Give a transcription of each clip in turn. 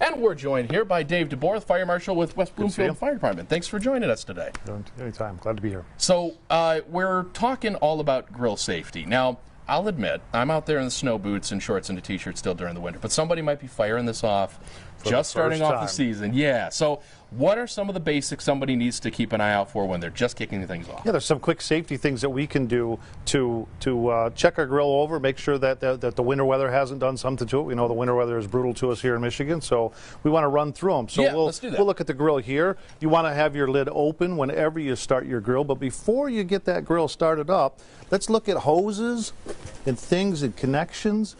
And we're joined here by Dave DeBoer, Fire Marshal with West Bloomfield Fire Department. Thanks for joining us today. Anytime. Glad to be here. So we're talking all about grill safety. Now, I'll admit, I'm out there in the snow boots and shorts and a t-shirt still during the winter, but somebody might be firing this off just starting off the season. Yeah. So what are some of the basics somebody needs to keep an eye out for when they're just kicking things off? Yeah, there's some quick safety things that we can do to check our grill over, make sure that the winter weather hasn't done something to it. We know the winter weather is brutal to us here in Michigan, so we want to run through them. So yeah, let's do that. We'll look at the grill here. You want to have your lid open whenever you start your grill, but before you get that grill started up, let's look at hoses and things and connections.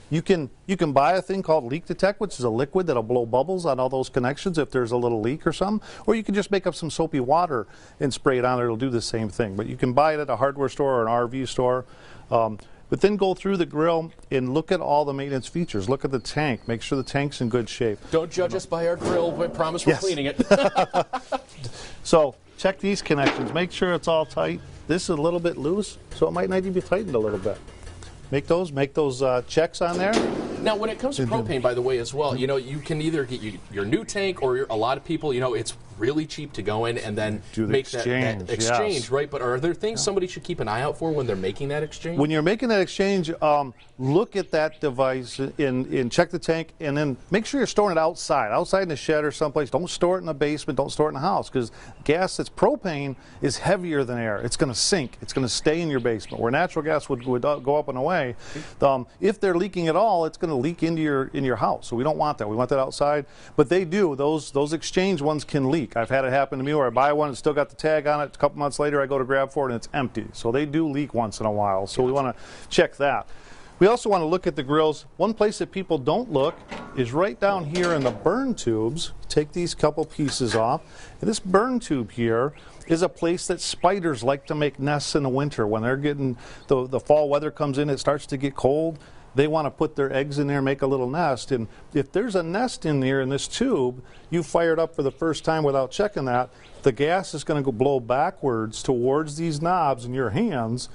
You can buy a thing called leak detect, which is a liquid that'll blow bubbles on all those connections if there's a little leak or something. Or you can just make up some soapy water and spray it on there. It'll do the same thing. But you can buy it at a hardware store or an RV store. But then go through the grill and look at all the maintenance features. Look at the tank. Make sure the tank's in good shape. Don't judge us by our grill. We promise we're cleaning it. So check these connections. Make sure it's all tight. This is a little bit loose, so it might need to be tightened a little bit. Make those checks on there. Now, when it comes to propane, by the way, as well, you know, you can either get your new tank, or a lot of people, you know, it's really cheap to go in and then make that exchange, right? But are there things somebody should keep an eye out for when they're making that exchange? When you're making that exchange, look at that device and check the tank, and then make sure you're storing it outside in the shed or someplace. Don't store it in the basement. Don't store it in the house, because gas that's propane is heavier than air. It's going to sink. It's going to stay in your basement. Where natural gas would go up and away, if they're leaking at all, it's going to leak into your house. So we don't want that. We want that outside. But they do. Those exchange ones can leak. I've had it happen to me where I buy one and still got the tag on it. A couple months later, I go to grab for it and it's empty. So they do leak once in a while. So we want to check that. We also want to look at the grills. One place that people don't look is right down here in the burn tubes. Take these couple pieces off. And this burn tube here is a place that spiders like to make nests in the winter. When they're getting, the fall weather comes in, it starts to get cold. They want to put their eggs in there and make a little nest. And if there's a nest in there in this tube, you fire it up for the first time without checking that, the gas is going to go blow backwards towards these knobs in your hands,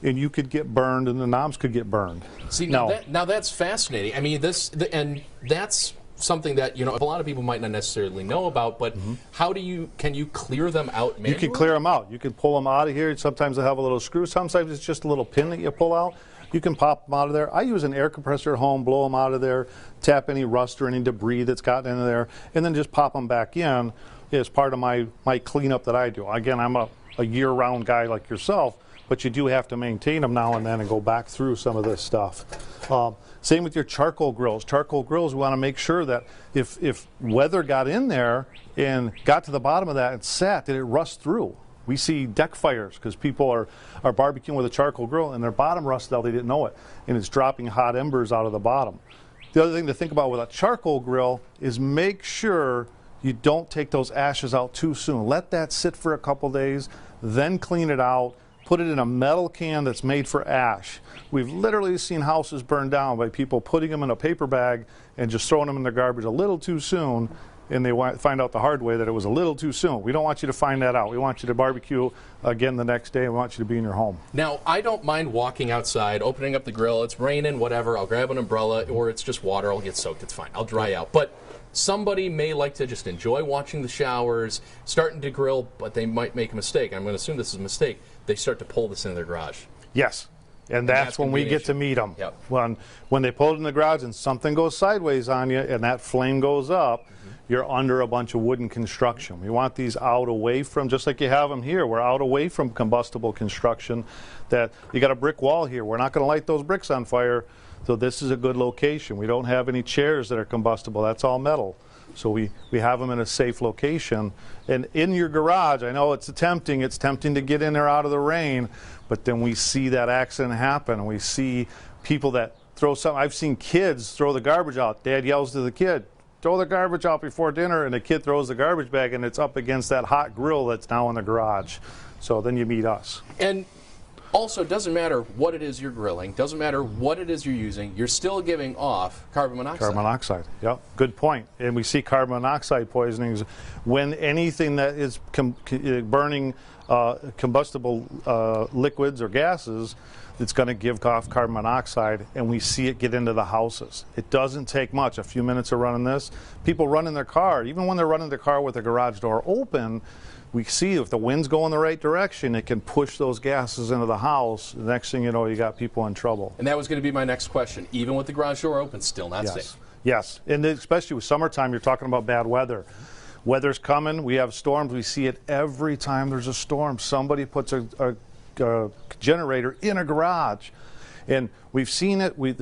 and you could get burned, and the knobs could get burned. See, now that's fascinating. I mean, and that's something that, you know, a lot of people might not necessarily know about, but can you clear them out manually? You can clear them out. You can pull them out of here. Sometimes they have a little screw. Sometimes it's just a little pin that you pull out. You can pop them out of there. I use an air compressor at home, blow them out of there, tap any rust or any debris that's gotten into there, and then just pop them back in as part of my cleanup that I do. Again, I'm a year-round guy like yourself, but you do have to maintain them now and then and go back through some of this stuff. Same with your charcoal grills. Charcoal grills, we want to make sure that if weather got in there and got to the bottom of that and sat, that it rust through. We see deck fires because people are barbecuing with a charcoal grill and their bottom rusted out, they didn't know it, and it's dropping hot embers out of the bottom. The other thing to think about with a charcoal grill is make sure you don't take those ashes out too soon. Let that sit for a couple days, then clean it out. Put it in a metal can that's made for ash. We've literally seen houses burned down by people putting them in a paper bag and just throwing them in their garbage a little too soon, and they find out the hard way that it was a little too soon. We don't want you to find that out. We want you to barbecue again the next day. We want you to be in your home. Now, I don't mind walking outside, opening up the grill. It's raining, whatever. I'll grab an umbrella, or it's just water. I'll get soaked. It's fine. I'll dry out. But somebody may like to just enjoy watching the showers, starting to grill, but they might make a mistake. I'm going to assume this is a mistake. They start to pull this into their garage. Yes. And that's when we get to meet them. Yep. When they pull it in the garage and something goes sideways on you and that flame goes up, you're under a bunch of wooden construction. We want these out away from, just like you have them here, we're out away from combustible construction. That you got a brick wall here. We're not going to light those bricks on fire, so this is a good location. We don't have any chairs that are combustible. That's all metal. So we have them in a safe location. And in your garage, I know it's tempting to get in there out of the rain, but then we see that accident happen, and we see people that throw something. I've seen kids throw the garbage out. Dad yells to the kid, throw the garbage out before dinner, and the kid throws the garbage bag, and it's up against that hot grill that's now in the garage. So then you meet us. And also, it doesn't matter what it is you're grilling, doesn't matter what it is you're using, you're still giving off carbon monoxide. Carbon monoxide, yep, good point. And we see carbon monoxide poisonings when anything that is burning combustible liquids or gases, it's going to give off carbon monoxide, and we see it get into the houses. It doesn't take much, a few minutes of running this. People run in their car, even when they're running their car with the garage door open, we see if the wind's going the right direction, it can push those gases into the house. The next thing you know, you got people in trouble. And that was going to be my next question. Even with the garage door open, still not safe. Yes, and especially with summertime, you're talking about bad weather. Weather's coming, we have storms, we see it every time there's a storm. Somebody puts a generator in a garage. And we've seen it. We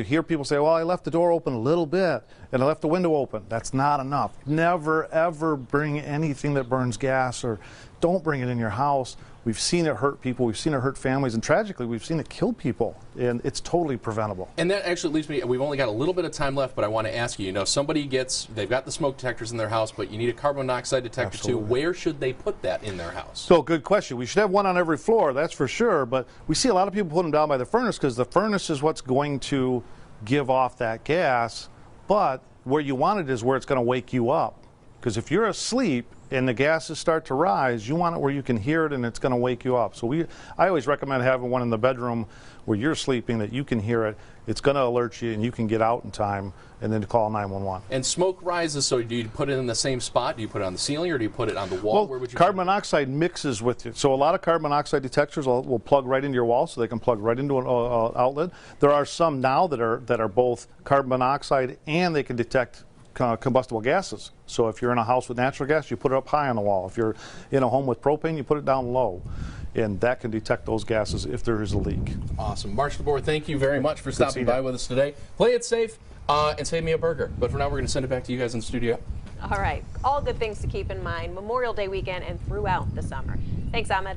hear people say, well, I left the door open a little bit and I left the window open. That's not enough. Never, ever bring anything that burns gas, or don't bring it in your house. We've seen it hurt people. We've seen it hurt families. And tragically, we've seen it kill people. And it's totally preventable. And that actually leads me, we've only got a little bit of time left, but I want to ask you, they've got the smoke detectors in their house, but you need a carbon monoxide detector too. Where should they put that in their house? So good question. We should have one on every floor, that's for sure. But we see a lot of people put them down by the furnace because the furnace is what's going to give off that gas. But where you want it is where it's going to wake you up. Because if you're asleep and the gases start to rise, you want it where you can hear it and it's going to wake you up. So I always recommend having one in the bedroom where you're sleeping that you can hear it. It's going to alert you and you can get out in time and then call 911. And smoke rises, so do you put it in the same spot? Do you put it on the ceiling or do you put it on the wall? Well, carbon monoxide mixes with it. So a lot of carbon monoxide detectors will plug right into your wall, so they can plug right into an outlet. There are some now that are both carbon monoxide and they can detect combustible gases. So if you're in a house with natural gas, you put it up high on the wall. If you're in a home with propane, you put it down low. And that can detect those gases if there is a leak. Awesome. Marshal DeBoer, thank you very much for stopping by with us today. Play it safe and save me a burger. But for now, we're going to send it back to you guys in the studio. All right. All good things to keep in mind Memorial Day weekend and throughout the summer. Thanks, Ahmed.